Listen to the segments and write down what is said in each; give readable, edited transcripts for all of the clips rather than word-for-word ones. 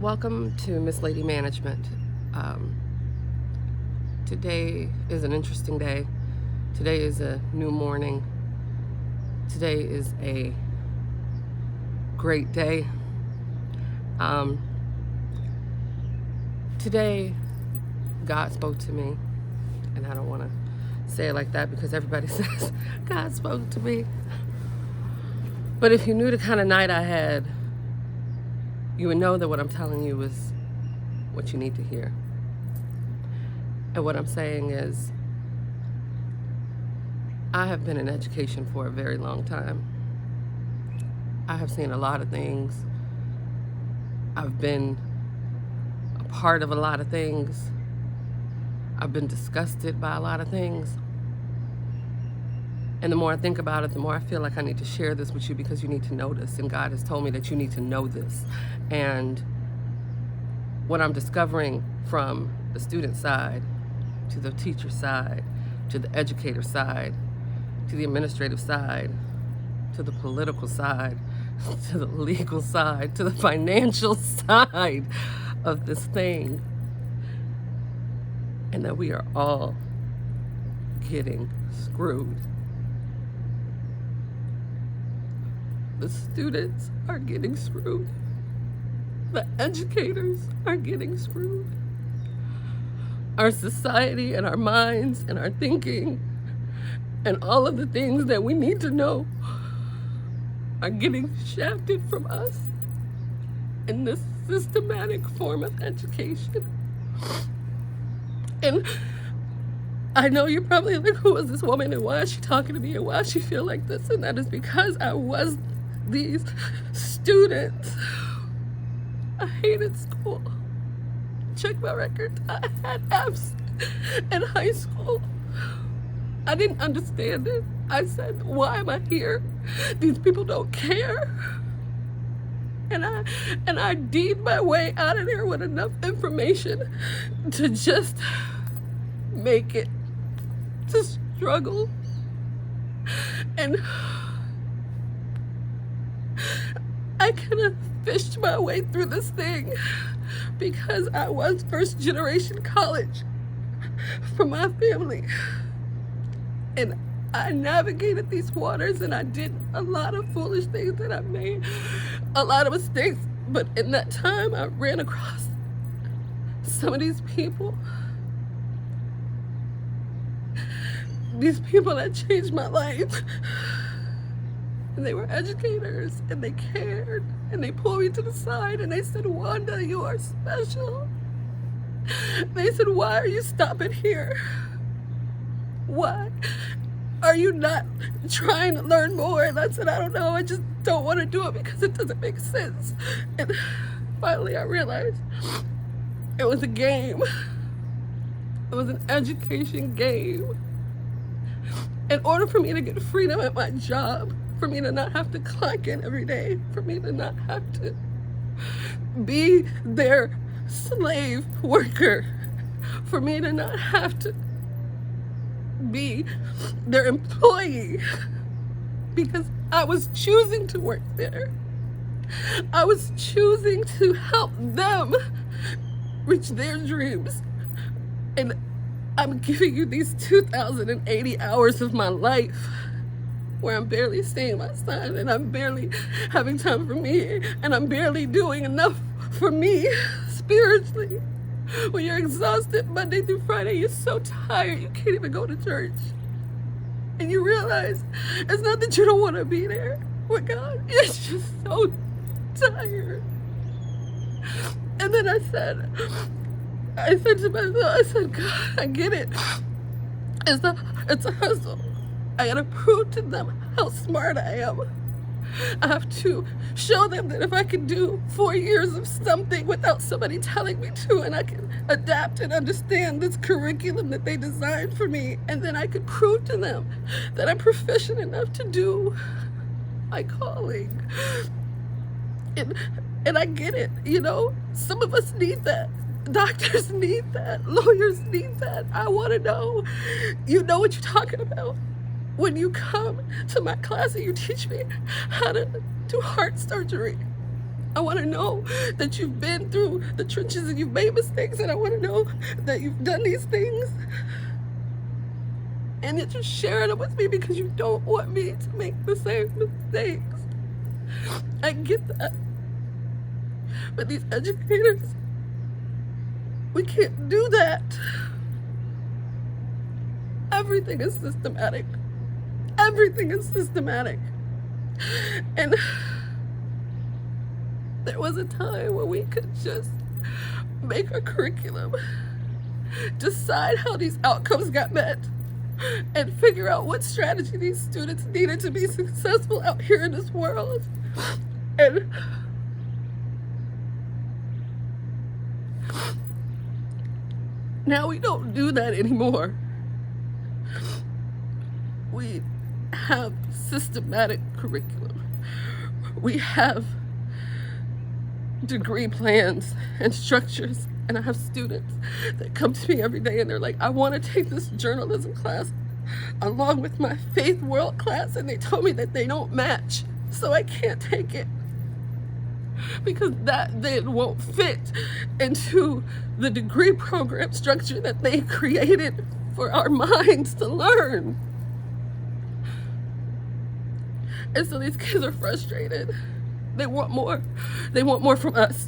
Welcome to Miss Lady Management. Today is an interesting day. Today is a new morning. Today is a great day. Today, God spoke to me, and I don't want to say it like that because everybody says God spoke to me. But if you knew the kind of night I had, you would know that what I'm telling you is what you need to hear. And what I'm saying is, I have been in education for a very long time. I have seen a lot of things. I've been a part of a lot of things. I've been disgusted by a lot of things. And the more I think about it, the more I feel like I need to share this with you because you need to know this. And God has told me that you need to know this. And what I'm discovering from the student side, to the teacher side, to the educator side, to the administrative side, to the political side, to the legal side, to the financial side of this thing, and that we are all getting screwed. The students are getting screwed. The educators are getting screwed. Our society and our minds and our thinking and all of the things that we need to know are getting shafted from us in this systematic form of education. And I know you're probably like, who is this woman and why is she talking to me and why does she feel like this? And that is because I was these students. I hated school. Check my record. I had F's in high school. I didn't understand it. I said, why am I here? These people don't care. And I deed my way out of there with enough information to just make it, to struggle. And I kind of fished my way through this thing because I was first generation college for my family. And I navigated these waters and I did a lot of foolish things and I made a lot of mistakes. But in that time, I ran across some of these people that changed my life. And they were educators, and they cared, and they pulled me to the side, and they said, Wanda, you are special. They said, why are you stopping here? Why are you not trying to learn more? And I said, I don't know, I just don't want to do it because it doesn't make sense. And finally I realized it was a game. It was an education game. In order for me to get freedom at my job, for me to not have to clock in every day, for me to not have to be their slave worker, for me to not have to be their employee, because I was choosing to work there. I was choosing to help them reach their dreams. And I'm giving you these 2,080 hours of my life where I'm barely seeing my son and I'm barely having time for me and I'm barely doing enough for me spiritually. When you're exhausted Monday through Friday, you're so tired you can't even go to church. And you realize it's not that you don't want to be there with God, you're just so tired. And then I said to myself, God, I get it. It's a hustle. I gotta prove to them how smart I am. I have to show them that if I can do 4 years of something without somebody telling me to, and I can adapt and understand this curriculum that they designed for me, and then I could prove to them that I'm proficient enough to do my calling. And I get it, you know, some of us need that. Doctors need that. Lawyers need that. I want to know, you know what you're talking about. When you come to my class and you teach me how to do heart surgery, I want to know that you've been through the trenches and you've made mistakes, and I want to know that you've done these things and that you're sharing it with me because you don't want me to make the same mistakes. I get that. But these educators, we can't do that. Everything is systematic. Everything is systematic. And there was a time when we could just make a curriculum, decide how these outcomes got met, and figure out what strategy these students needed to be successful out here in this world. And now we don't do that anymore. We have systematic curriculum. We have degree plans and structures, and I have students that come to me every day and they're like, I want to take this journalism class along with my faith world class, and they told me that they don't match, so I can't take it because that then won't fit into the degree program structure that they created for our minds to learn. And so these kids are frustrated. They want more. They want more from us.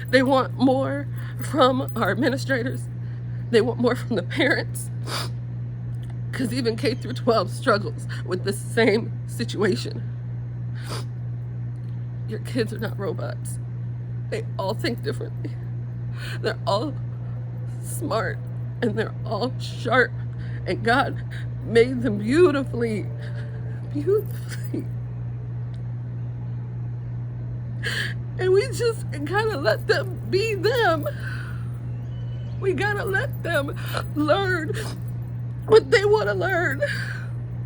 They want more from our administrators. They want more from the parents. Because even K through 12 struggles with the same situation. Your kids are not robots. They all think differently. They're all smart and they're all sharp. And God made them beautifully. Beautifully. And we just gotta let them be them. We gotta let them learn what they wanna learn.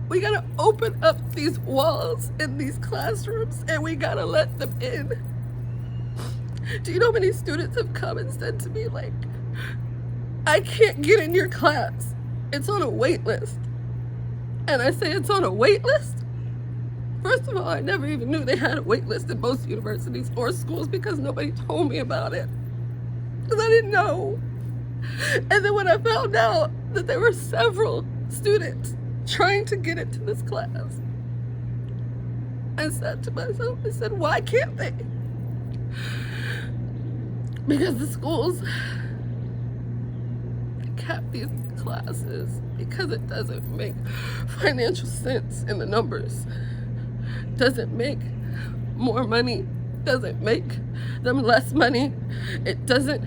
We gotta open up these walls in these classrooms and we gotta let them in. Do you know how many students have come and said to me, like, I can't get in your class. It's on a wait list. And I say it's on a wait list? First of all, I never even knew they had a wait list at most universities or schools because nobody told me about it. Because I didn't know. And then when I found out that there were several students trying to get into this class, I said to myself, I said, why can't they? Because the schools cap these classes because it doesn't make financial sense in the numbers. Doesn't make more money, doesn't make them less money. It doesn't,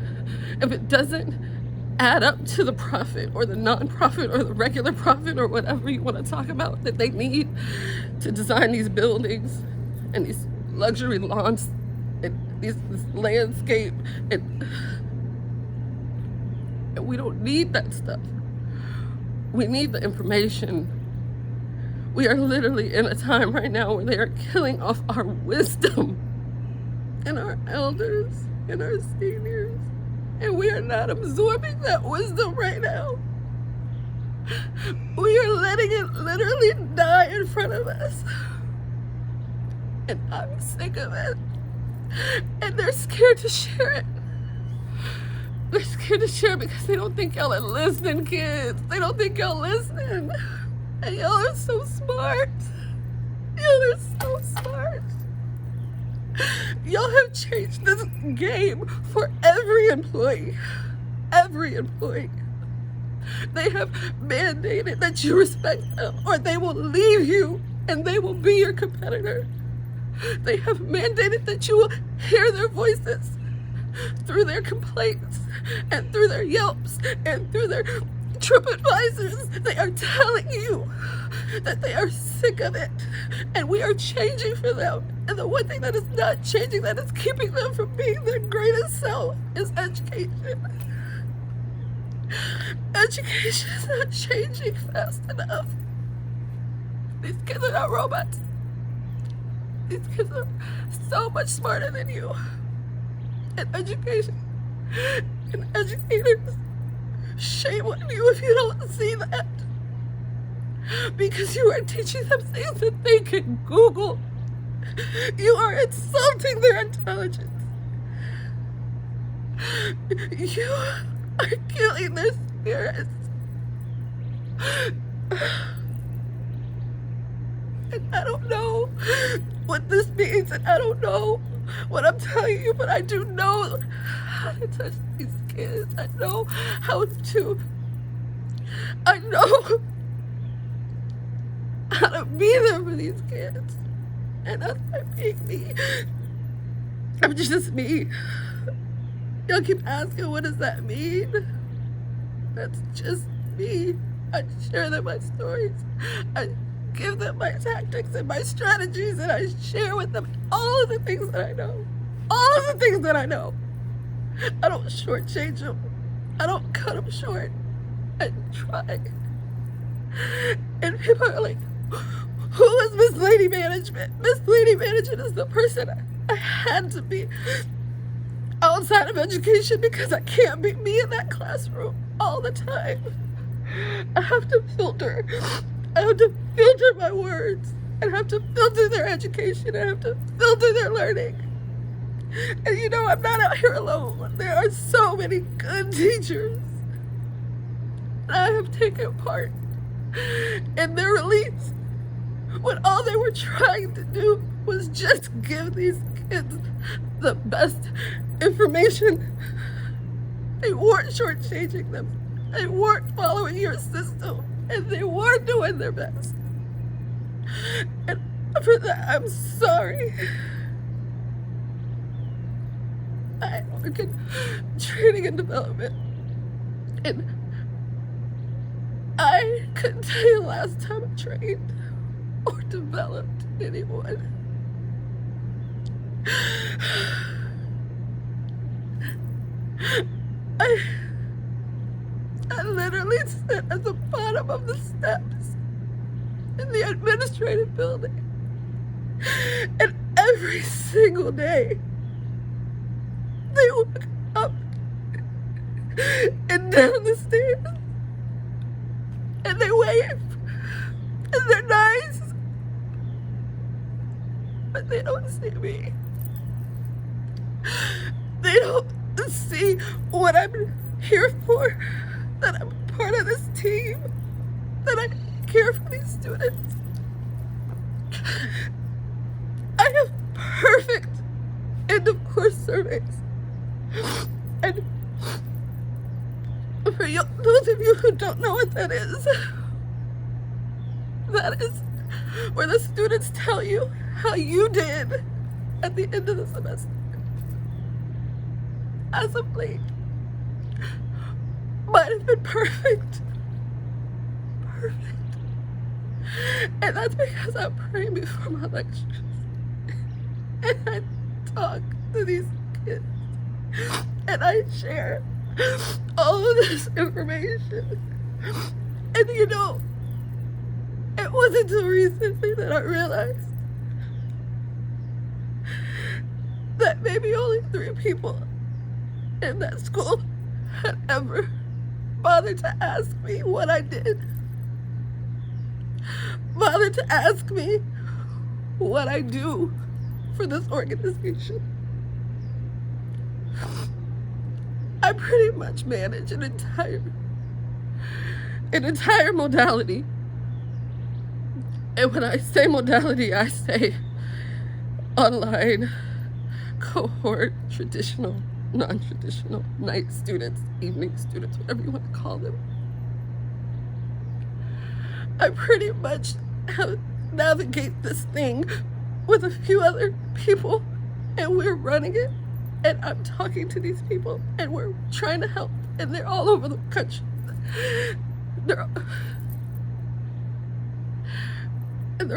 if it doesn't add up to the profit or the non-profit or the regular profit or whatever you want to talk about that they need to design these buildings and these luxury lawns and this landscape, and we don't need that stuff. We need the information. We are literally in a time right now where they are killing off our wisdom and our elders and our seniors. And we are not absorbing that wisdom right now. We are letting it literally die in front of us. And I'm sick of it. And they're scared to share it. They're scared to share it because they don't think y'all are listening, kids. They don't think y'all listening. And y'all are so smart. Y'all are so smart. Y'all have changed this game for every employee. Every employee. They have mandated that you respect them or they will leave you and they will be your competitor. They have mandated that you will hear their voices through their complaints and through their Yelps and through their TripAdvisors. They are telling you that they are sick of it and we are changing for them. And the one thing that is not changing, that is keeping them from being their greatest self, is education. Education is not changing fast enough. These kids are not robots. These kids are so much smarter than you. And education and educators, shame on you if you don't see that. Because you are teaching them things that they can Google You are insulting their intelligence. You are killing their spirits. And I don't know what this means, and I don't know what I'm telling you, but I do know how to touch these kids. I know how to be there for these kids. And that's by being me. I'm just me. Y'all keep asking, what does that mean? That's just me. I share them my stories. I give them my tactics and my strategies, and I share with them all of the things that I know. All of the things that I know. I don't shortchange them. I don't cut them short. I try. And people are like, who is Miss Lady Management? Miss Lady Management is the person I had to be outside of education because I can't be me in that classroom all the time. I have to filter. I have to filter my words. I have to filter their education. I have to filter their learning. And you know, I'm not out here alone. There are so many good teachers. I have taken part in their release when all they were trying to do was just give these kids the best information. They weren't shortchanging them. They weren't following your system, and they weren't doing their best. And for that, I'm sorry. I work in training and development, and I couldn't tell you the last time I trained or developed anyone. I literally sit at the bottom of the steps in the administrative building, and every single day they walk up and down the stairs, and they wave, and they're nice, but they don't see me. They don't see what I'm here for, that I'm part of this team, that I care for these students. I have perfect end of course surveys. And for those of you who don't know what that is where the students tell you how you did at the end of the semester. As of late, might have been perfect. Perfect. And that's because I'm praying before my lectures. And I talk to these kids. And I share all of this information. And you know, it wasn't until recently that I realized that maybe only 3 people in that school had ever bothered to ask me what I did. Bothered to ask me what I do for this organization. I pretty much manage an entire modality. And when I say modality, I say online, cohort, traditional, non-traditional, night students, evening students, whatever you want to call them. I pretty much have navigate this thing with a few other people, and we're running it, and I'm talking to these people, and we're trying to help, and they're all over the country. They're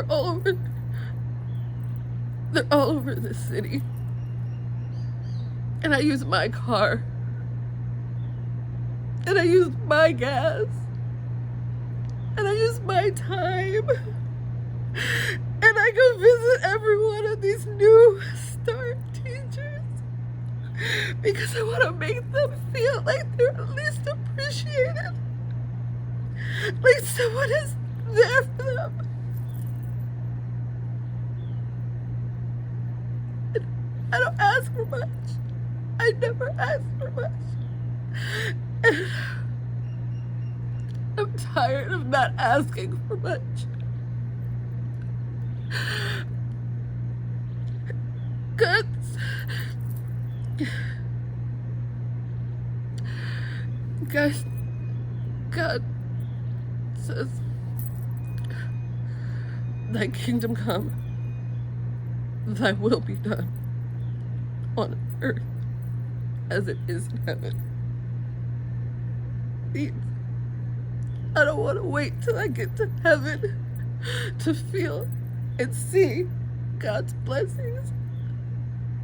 all over this city. And I use my car. And I use my gas. And I use my time. And I go visit every one of these new start teachers. Because I want to make them feel like they're at least appreciated. Like someone is there for them. I don't ask for much. I never ask for much. And I'm tired of not asking for much. God says, thy kingdom come, thy will be done on earth as it is in heaven. Please, I don't want to wait till I get to heaven to feel and see God's blessings.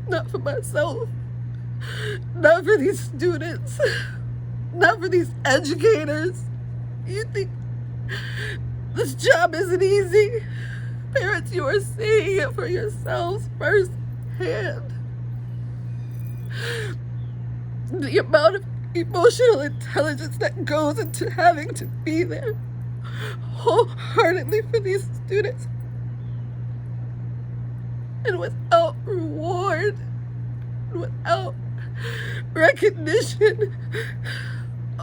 Not for myself, not for these students, not for these educators. You think this job isn't easy? Parents, you are seeing it for yourselves firsthand. The amount of emotional intelligence that goes into having to be there wholeheartedly for these students, and without reward, without recognition,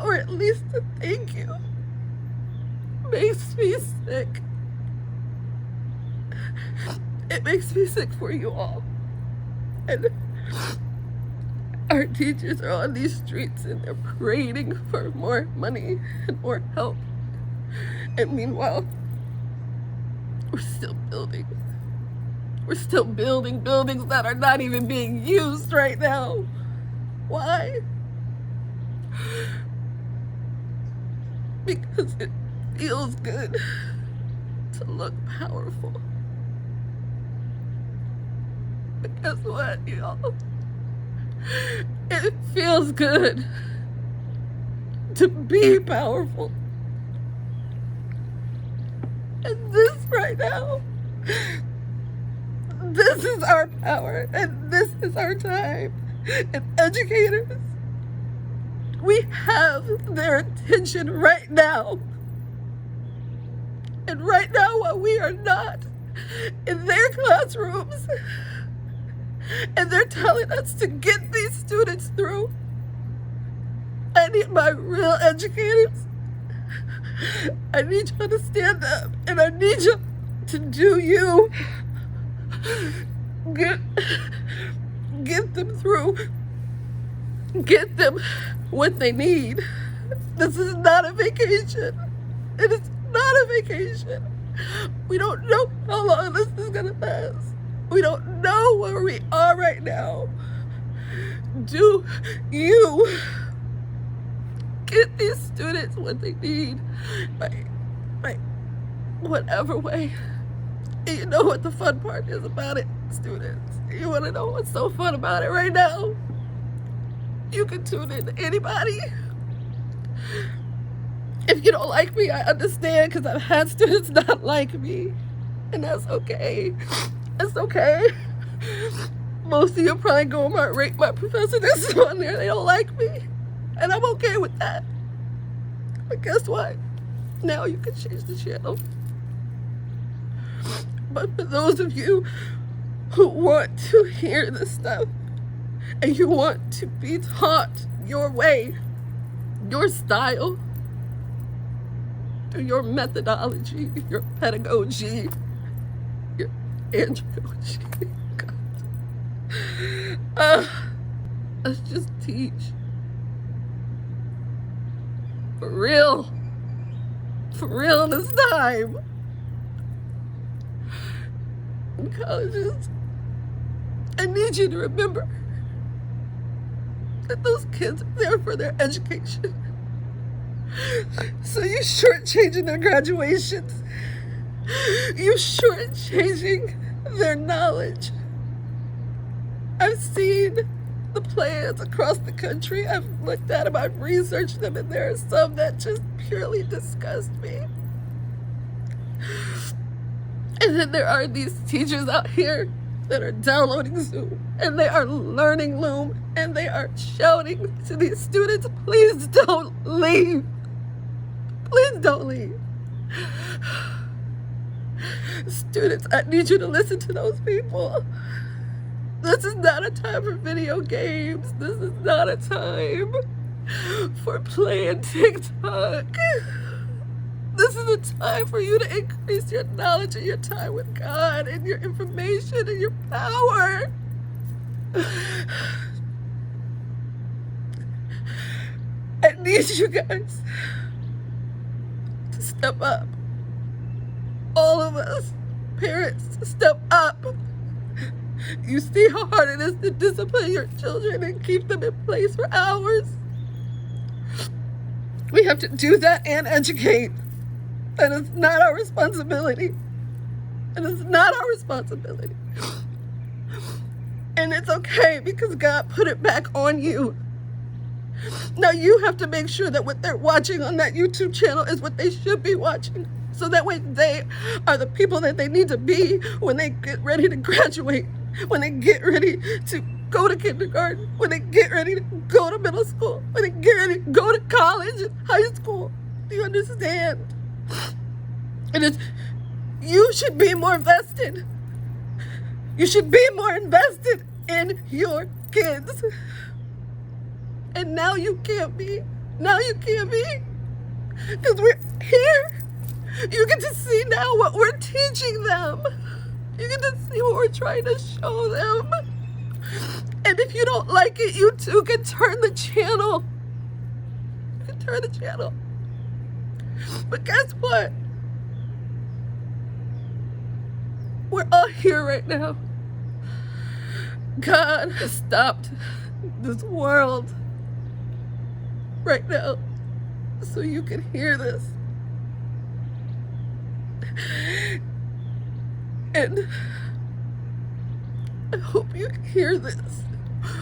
or at least a thank you, makes me sick. It makes me sick for you all. And our teachers are on these streets and they're praying for more money and more help. And meanwhile, we're still building. We're still building buildings that are not even being used right now. Why? Because it feels good to look powerful. But guess what, y'all? It feels good to be powerful. And this right now, this is our power, and this is our time. And educators, we have their attention right now. And right now, while we are not in their classrooms, and they're telling us to get these students through, I need my real educators. I need you to stand up, and I need you to do you. Get them through. Get them what they need. This is not a vacation. It is not a vacation. We don't know how long this is gonna last. We don't know where we are right now. Do you get these students what they need by whatever way? And you know what the fun part is about it, students? You want to know what's so fun about it right now? You can tune in to anybody. If you don't like me, I understand, because I've had students not like me. And that's okay. It's okay. Most of you are probably going to rate my professor this on there. They don't like me. And I'm okay with that. But guess what? Now you can change the channel. But for those of you who want to hear this stuff, and you want to be taught your way, your style, through your methodology, your pedagogy, your andragogy, God. Let's just teach. For real. For real this time. In colleges, I need you to remember that those kids are there for their education. So you shortchanging their graduations. You shortchanging their knowledge. I've seen the plans across the country. I've looked at them, I've researched them, and there are some that just purely disgust me. And then there are these teachers out here that are downloading Zoom, and they are learning Loom, and they are shouting to these students, please don't leave. Please don't leave. Students, I need you to listen to those people. This is not a time for video games. This is not a time for playing TikTok. This is a time for you to increase your knowledge and your time with God and your information and your power. I need you guys to step up. All of us, parents, step up. You see how hard it is to discipline your children and keep them in place for hours. We have to do that and educate. That is not our responsibility. It is not our responsibility. And it's okay because God put it back on you. Now you have to make sure that what they're watching on that YouTube channel is what they should be watching. So that way they are the people that they need to be when they get ready to graduate, when they get ready to go to kindergarten, when they get ready to go to middle school, when they get ready to go to college and high school. Do you understand? And you should be more invested. You should be more invested in your kids. And now you can't be. Now you can't be. Because we're here. You get to see now what we're teaching them. You get to see what we're trying to show them. And if you don't like it, you too can turn the channel. You can turn the channel. But guess what? We're all here right now. God has stopped this world right now so you can hear this. And I hope you hear this.